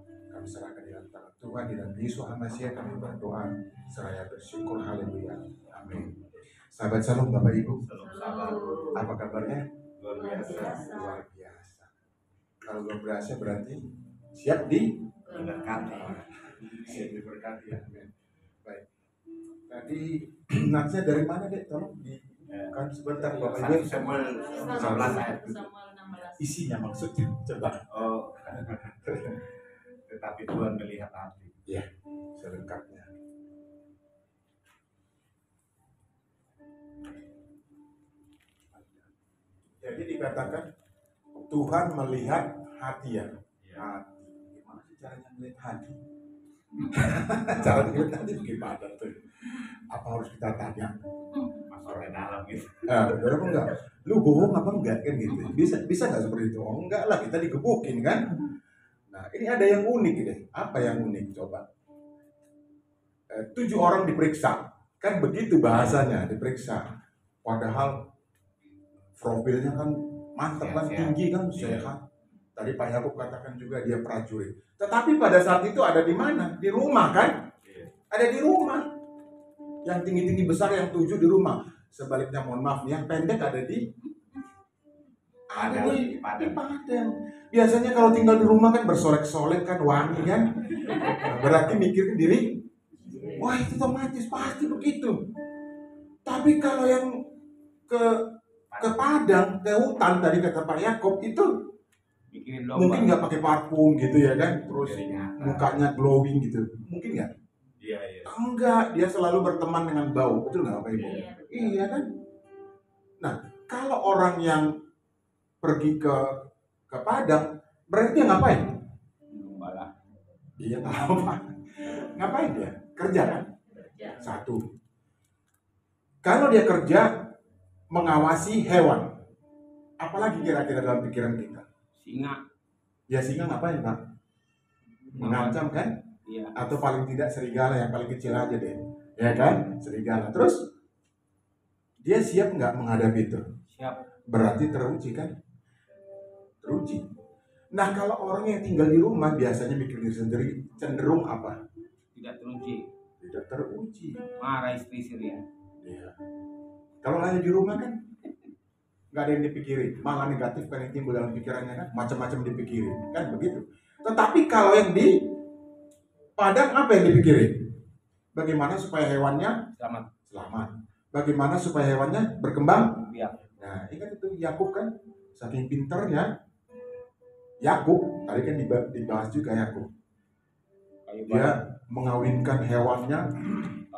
Kami serahkan di dalam tangan Tuhan, di dalam Yesus Hamasiah kami berdoa seraya bersyukur. Haleluya, amin. Sahabat Shalom, Bapak Ibu, apa kabarnya? Luar biasa. Luar biasa. Kalau luar biasa berarti siap Diberkati. siap diberkati, amin. Baik. Tadi natsnya dari mana, Dek? Tolong kan sebentar Bapak Ibu. Samuel 16 ayat. Isinya maksudnya coba. Oh. Tetapi Tuhan melihat hati. Ya, selengkapnya. Jadi dikatakan Tuhan melihat hati ya. Hati. Gimana sih caranya melihat hati? Cara melihat hati bagaimana tuh? Apa harus kita tanya? Masuk ke dalam gitu. Benar apa enggak? Lu bohong apa enggak kan gitu? Bisa nggak seperti itu? Oh enggak lah, kita digebukin kan? Nah ini ada yang unik deh. Apa yang unik? Coba. 7 orang diperiksa, kan begitu bahasanya, diperiksa. Padahal profilnya kan mantap kan, tinggi kan, sehat. Tadi Pak Yakub katakan juga dia prajurit. Tetapi pada saat itu ada di mana? Di rumah kan? Ada di rumah. Yang tinggi-tinggi besar yang 7 di rumah. Sebaliknya mohon maaf, yang pendek ada di Padang. Biasanya kalau tinggal di rumah kan bersolek-solek kan, wangi kan. Berarti mikirin diri. Wah itu otomatis pasti begitu. Tapi kalau yang ke Padang, ke hutan tadi kata Pak Yakub itu mungkin nggak pakai parfum gitu ya kan, terus mukanya glowing gitu, mungkin nggak? Iya. Enggak, dia selalu berteman dengan bau, betul nggak Bapak Ibu? Iya kan? Nah kalau orang yang pergi ke Padang, berarti dia ngapain? Iya apa? Ngapain dia? Kerja kan? Satu. Kalau dia kerja mengawasi hewan, apalagi kira-kira dalam pikiran kita? Singa. Ya singa ngapain Pak? Mengancam kan? Iya. Atau paling tidak serigala yang paling kecil aja deh, ya kan? Serigala. Terus dia siap nggak menghadapi itu? Siap. Berarti teruji kan? Teruji. Nah kalau orang yang tinggal di rumah biasanya mikir diri sendiri, cenderung apa? Tidak teruji. Tidak teruji. Marah istri ya. Iya. Kalau hanya di rumah kan nggak ada yang dipikirin, malah negatif kan yang timbul dalam pikirannya kan, macam-macam dipikirin kan begitu. Tetapi kalau yang di Padang apa yang dipikirin? Bagaimana supaya hewannya selamat. Bagaimana supaya hewannya berkembang? Ya. Nah, ingat itu Yakub kan, saking pinternya Yakub, tadi kan dibahas juga Yakub. Dia mengawinkan hewannya.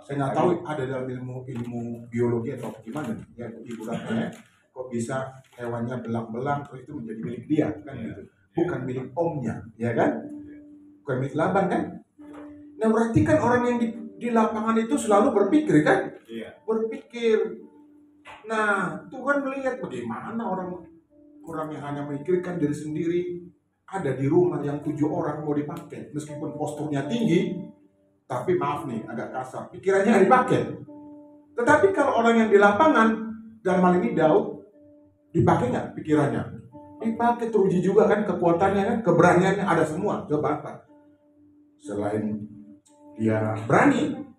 Saya nggak tahu ada dalam ilmu biologi atau gimana ya iburannya kok bisa hewannya belang-belang terus itu menjadi milik dia kan gitu, bukan milik omnya ya kan, bukan milik Laban kan. Nah berarti kan orang yang di lapangan itu selalu berpikir kan, berpikir. Nah Tuhan melihat bagaimana orang yang hanya memikirkan diri sendiri ada di rumah yang 7 orang mau dipakai meskipun posturnya tinggi. Tapi maaf nih, agak kasar. Pikirannya nggak dipakai. Tetapi kalau orang yang di lapangan, dalam hal ini Daud, dipakai nggak pikirannya? Dipakai, teruji juga kan kekuatannya kan, keberaniannya ada semua. Coba apa? Selain dia berani,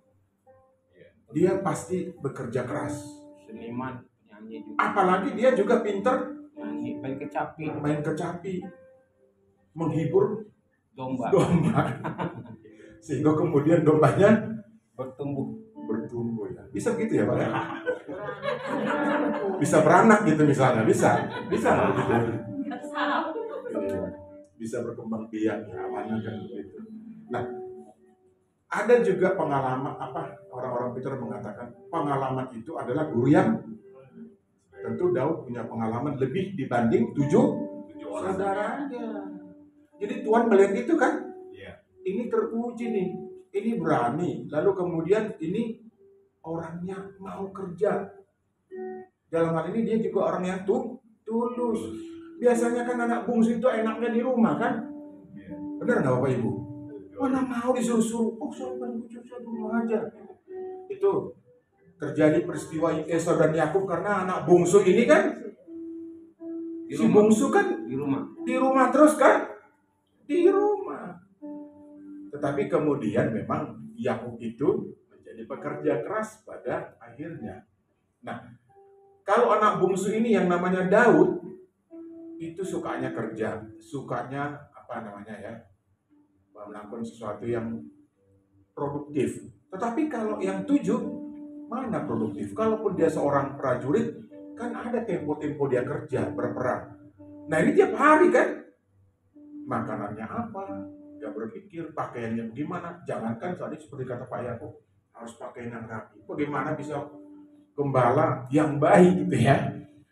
dia pasti bekerja keras. Seniman, nyanyi juga. Apalagi dia juga pinter nyanyi, main kecapi, menghibur domba. Sehingga kemudian dombanya bertumbuh ya. Bisa begitu ya Pak ya? Bisa beranak gitu misalnya, bisa begitu. Bisa berkembang biak ya, amannya kan begitu. Nah, ada juga pengalaman orang-orang pintar mengatakan pengalaman itu adalah guru yang tentu Daud punya pengalaman lebih dibanding 7 saudaranya. Jadi Tuhan melihat itu kan? Ini teruji nih, ini berani, lalu kemudian ini orangnya mau kerja. Dalam hal ini dia juga orang yang tulus. Biasanya kan anak bungsu itu enaknya di rumah kan? Benar nggak Bapak Ibu? Mana mau disuruh-suruh, saya di rumah aja. Itu terjadi peristiwa Esau dan Yakub karena anak bungsu ini kan, si bungsu kan di rumah terus kan? Di rumah. Tetapi kemudian memang Yakub itu menjadi pekerja keras pada akhirnya. Nah, kalau anak bungsu ini yang namanya Daud, itu sukanya kerja, sukanya melakukan sesuatu yang produktif. Tetapi kalau yang 7, mana produktif? Kalaupun dia seorang prajurit, kan ada tempo-tempo dia kerja, berperang. Nah ini tiap hari kan, makanannya apa? Dia berpikir pakaiannya bagaimana. Jangankan tadi seperti kata Pak Yakub, harus pakaian yang rapi. Bagaimana bisa gembala yang baik gitu ya,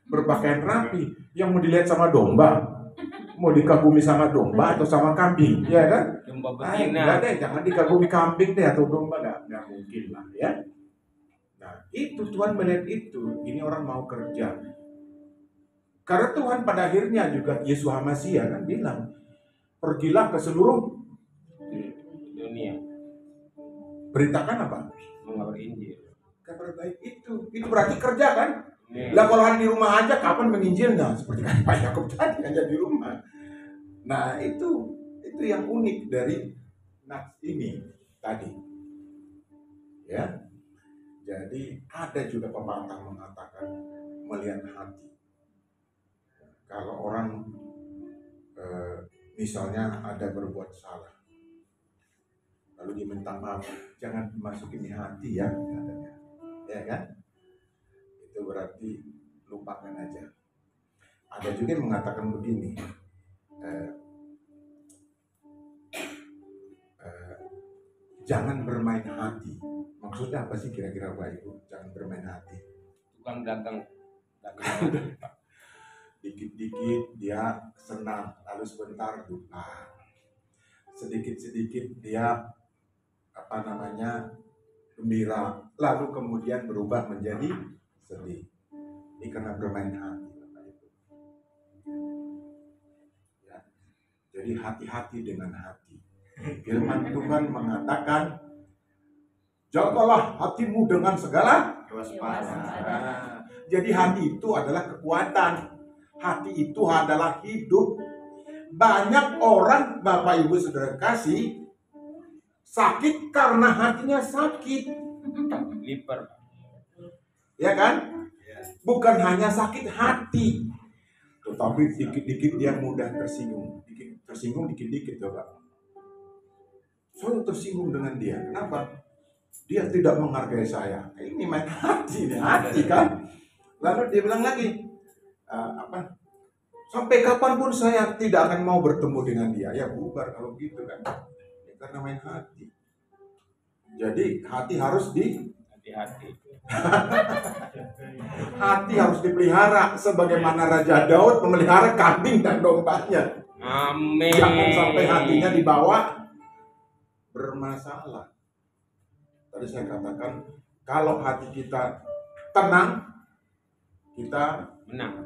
berpakaian rapi, yang mau dilihat sama domba, mau dikagumi sama domba atau sama kambing, ya kan? Domba betina. Enggak deh, jangan dikagumi kambing deh atau domba, nggak mungkin lah ya. Nah itu Tuhan melihat itu, ini orang mau kerja. Karena Tuhan pada akhirnya juga Yesus HaMasiah kan bilang, pergilah ke seluruh dunia, beritakan apa? mengabar Injil. Kabar baik itu berarti kerja kan? Nih, Lah kalau di rumah aja kapan menginjilnya? Seperti kan Pak Yakub tadi hanya di rumah. Nah itu yang unik dari Nats ini tadi. Ya, jadi ada juga pepatah mengatakan melihat hati. Kalau orang misalnya ada berbuat salah, lalu diminta maaf, jangan dimasukin di hati ya, katanya. Ya kan? Itu berarti lupakan aja. Ada juga yang mengatakan begini, jangan bermain hati. Maksudnya apa sih kira-kira Pak Ibu? Jangan bermain hati. tukang dagang. Dikit-dikit dia senang, lalu sebentar lupa. Sedikit-sedikit dia gembira, lalu kemudian berubah menjadi sedih. Ini karena bermain hati, Bapak Ibu. Ya. Jadi hati-hati dengan hati. Firman Tuhan mengatakan, jagalah hatimu dengan segala Waspada. Nah, jadi hati itu adalah kekuatan. Hati itu adalah hidup. Banyak orang, Bapak Ibu Saudara kasih, sakit karena hatinya sakit. Liver. Ya kan? Bukan hanya sakit hati, tetapi dikit-dikit dia mudah tersinggung. Dikit-dikit coba. Saya tersinggung dengan dia. Kenapa? Dia tidak menghargai saya. Ini main hati kan? Lalu dia bilang lagi, sampai kapanpun saya tidak akan mau bertemu dengan dia. Ya bubar kalau gitu kan. Ya, karena main hati. Jadi hati harus Hati-hati. hati harus dipelihara sebagaimana Raja Daud memelihara kambing dan dombanya. Amin. Jangan sampai hatinya dibawa bermasalah. Tadi saya katakan, kalau hati kita tenang, kita Menang.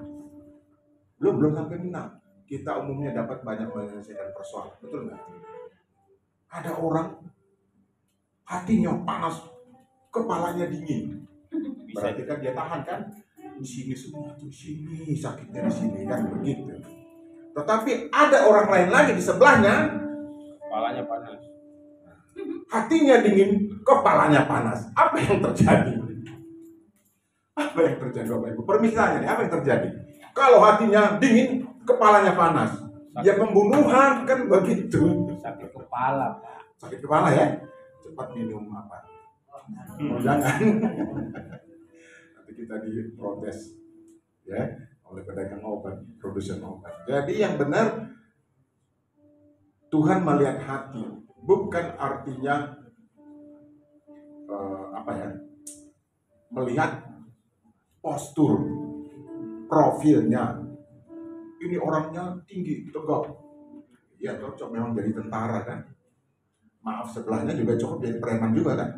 belum sampai menang. Kita umumnya dapat banyak menyelesaikan persoalan. Betul nggak? Ada orang hatinya panas, kepalanya dingin. Berarti kan dia tahan kan? Di sini semua, di sini sakitnya di sini kan begitu. Tetapi ada orang lain lagi di sebelahnya, Kepalanya panas. hatinya dingin, kepalanya panas. Apa yang terjadi? Apa yang terjadi Bapak Ibu? Permisalnya apa yang terjadi? Kalau hatinya dingin, kepalanya panas. Ya pembunuhan kan begitu. Sakit kepala, Pak. Sakit kepala ya? Cepat minum apa? Oh, jangan. Nanti kita diprotes ya oleh pedagang obat, produsen obat. Jadi yang benar, Tuhan melihat hati, bukan artinya melihat postur, profilnya. Ini orangnya tinggi, tegap. Ya cocok memang jadi tentara kan. Maaf, sebelahnya juga cukup jadi preman juga kan.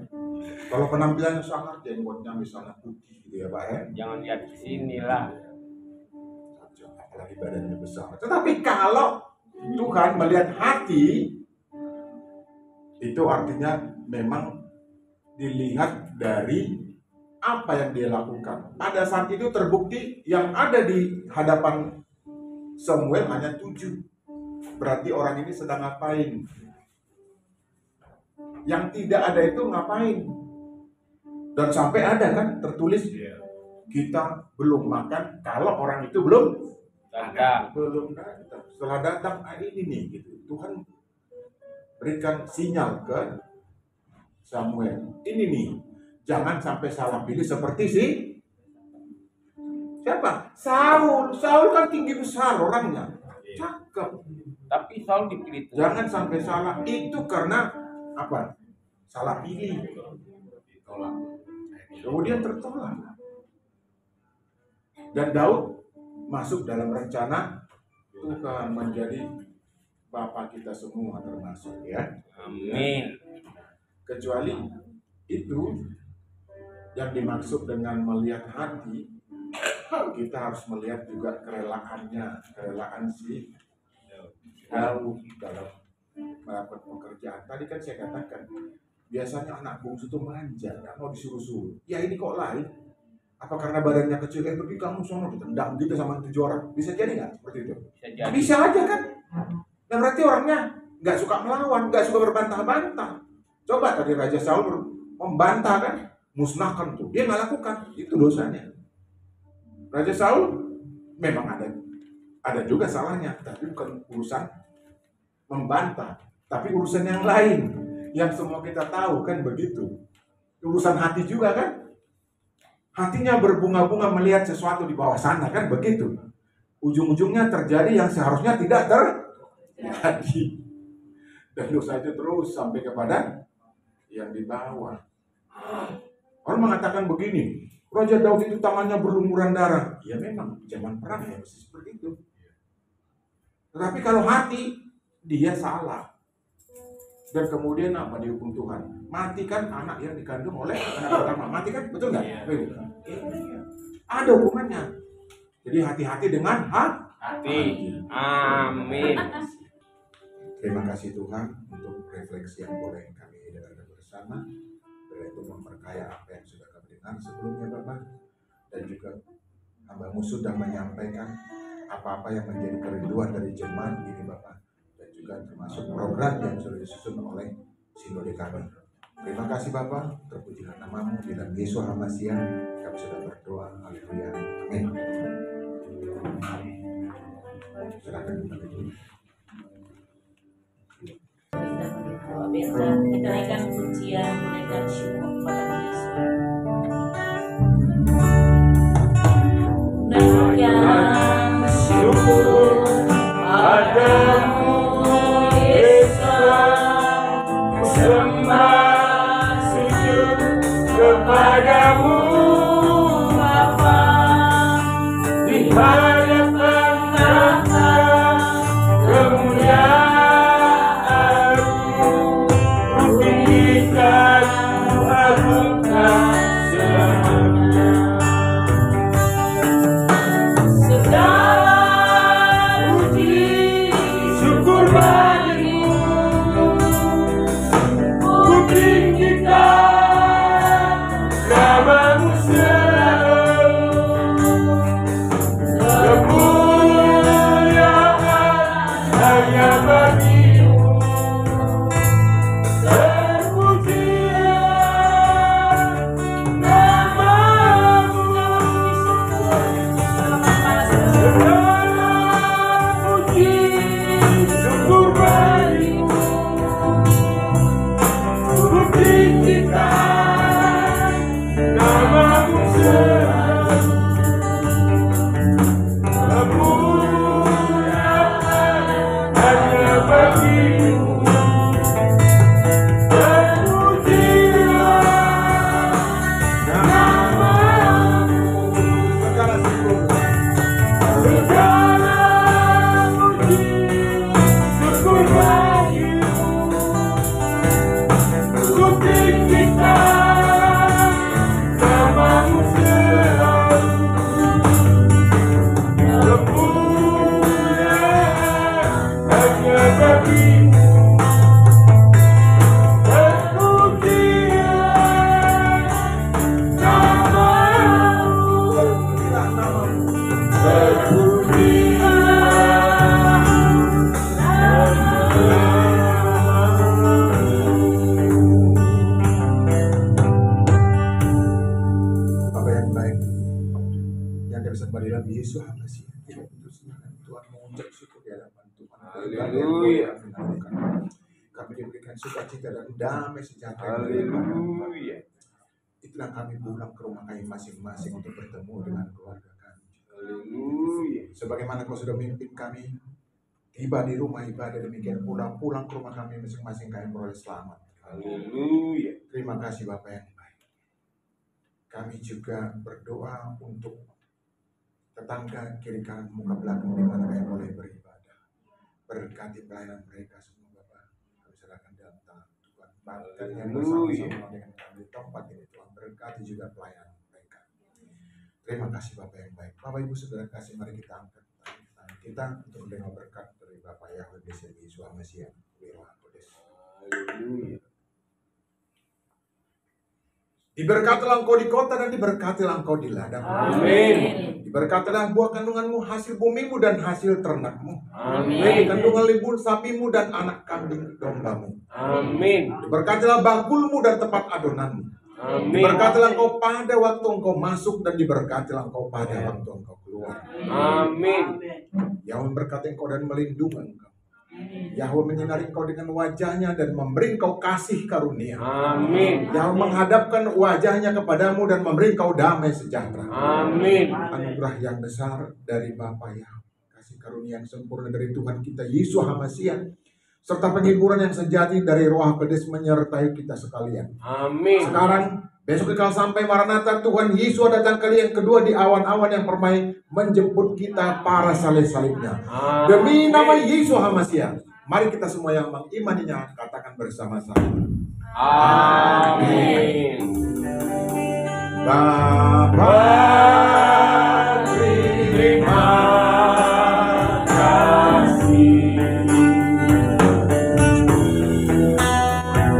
Kalau penampilannya sangat, jenggotnya misalnya putih gitu ya Pak ya. Jangan lihat di sini lah. Cocok, apalagi badannya besar. Tetapi kalau Tuhan melihat hati, itu artinya memang dilihat dari apa yang dia lakukan. Pada saat itu terbukti yang ada di hadapan Samuel hanya 7. Berarti orang ini sedang ngapain? Yang tidak ada itu ngapain? Dan sampai ada kan tertulis kita belum makan kalau orang itu belum Datang. datang. Setelah datang ini nih gitu. Tuhan berikan sinyal ke Samuel. Ini nih, jangan sampai salah pilih seperti siapa? Saul. Saul kan tinggi besar orangnya. Cakep. Tapi Saul dipilih Tuhan. Jangan sampai salah. Itu karena apa? Salah pilih. Kemudian tertolak. Dan Daud masuk dalam rencana Tuhan menjadi Bapa kita semua termasuk ya. Amin. Kecuali itu yang dimaksud dengan melihat hati, kita harus melihat juga kerelaan si Daud dalam melakukan pekerjaan. Tadi kan saya katakan, biasanya anak bungsu itu manja, nggak mau disuruh-suruh. Ya ini kok lain? Apa karena badannya kecil? Pergi kamu sono ditendang gitu sama 7 orang. Bisa jadi nggak seperti itu? Bisa jadi. Bisa aja kan? Dan berarti orangnya nggak suka melawan, nggak suka berbantah-bantah. Coba tadi Raja Saul membantah kan, musnahkan tuh. Dia nggak lakukan, itu dosanya. Raja Saul memang ada juga salahnya, tapi bukan urusan membantah, tapi urusan yang lain, yang semua kita tahu kan begitu. Urusan hati juga kan. Hatinya berbunga-bunga melihat sesuatu di bawah sana kan begitu. Ujung-ujungnya terjadi yang seharusnya tidak terjadi. Dan dosa itu terus sampai kepada yang di bawah. Orang mengatakan begini, Raja Daud itu tangannya berlumuran darah. Ya memang zaman perang ya mesti seperti itu. Tetapi kalau hati dia salah. Dan kemudian apa dihukum Tuhan? Mati kan anak yang dikandung oleh anak pertama. Mati kan? Betul nggak? Iya. Ada hukumannya. Jadi hati-hati dengan Hati. Amin. Terima kasih Tuhan untuk refleksi yang boleh kami dengarkan bersama. Yaitu memperkaya apa yang sudah kami dengar sebelumnya Bapak. Dan juga hamba-Mu sudah menyampaikan apa-apa yang menjadi kerinduan dari jemaat ini Bapak. Juga termasuk program yang sudah disusun oleh Sinode kami. Terima kasih Bapak, terpujilah nama-Mu di dalam Yesus HaMasiah. Kami sudah berdoa, haleluya, amin. Silakan kita naikkan pujian, menaikkan syukur kepada Yesus. Naikkan syukur padamu kepadamu Bapa di hadapan tahta kemuliaan-Mu tinggikan agungkan selamanya segala puji syukur bagimu ku tinggikan nama-Mu selalu Yesus HaMasiah. Tidak putus Tuhan mengucap syukur di hadapan Tuhan. Haleluya. Kami diberikan sukacita dan damai sejahtera. Haleluya. Itulah kami pulang ke rumah kami masing-masing untuk bertemu dengan keluarga kami. Haleluya. Sebagaimana kau sudah memimpin kami tiba di rumah ibadah, demikian pulang ke rumah kami masing-masing kami beroleh selamat. Haleluya. Terima kasih Bapak yang baik. Kami juga berdoa untuk tetangga kiri kanan muka belakang di mana kami boleh beribadah. Berkati pelayanan mereka semua Bapak. Kami serahkan dalam tangan Tuhan. Berkatnya bersama-sama dengan kami di tempat ini Tuhan. Berkati juga pelayanan mereka. Terima kasih Bapak yang baik. Bapak Ibu Saudara kasih, mari kita angkat tangan kita untuk menerima berkat dari Bapak Yahweh Yesus HaMasiah. Haleluya. Diberkatilah engkau di kota dan diberkatilah engkau di ladang. Amin. Diberkatilah buah kandunganmu, hasil bumimu dan hasil ternakmu. Amin. Kandungan lembu sapimu dan anak kambing dombamu. Amin. Diberkatilah bagulmu dan tempat adonanmu. Amin. Diberkatilah engkau pada waktu engkau masuk dan diberkatilah engkau pada waktu engkau keluar. Amin. Yahweh memberkati engkau dan melindungi engkau. Yahweh menyinari engkau dengan wajahnya dan memberi engkau kasih karunia. Amin. Yahweh menghadapkan wajahnya kepadamu dan memberi engkau damai sejahtera. Amin. Anugerah yang besar dari Bapa Yahweh, kasih karunia yang sempurna dari Tuhan kita Yesus HaMasiah, serta penghiburan yang sejati dari Roh Kudus menyertai kita sekalian. Amin. Sekarang, besok kekal sampai Maranatha, Tuhan Yesus datang kali yang kedua di awan-awan yang permai menjemput kita para salib-salibnya. Demi nama Yesus HaMasiah, mari kita semua yang mengimaninya katakan bersama-sama. Amin. Bapa, terima kasih.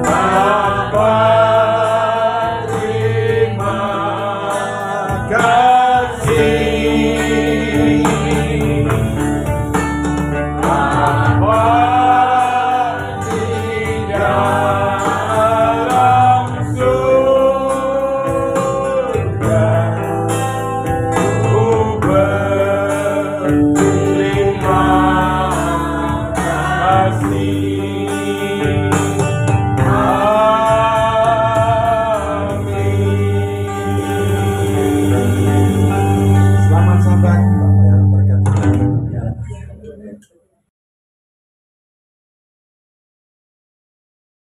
Bapa, terima kasih. Bapa, tidak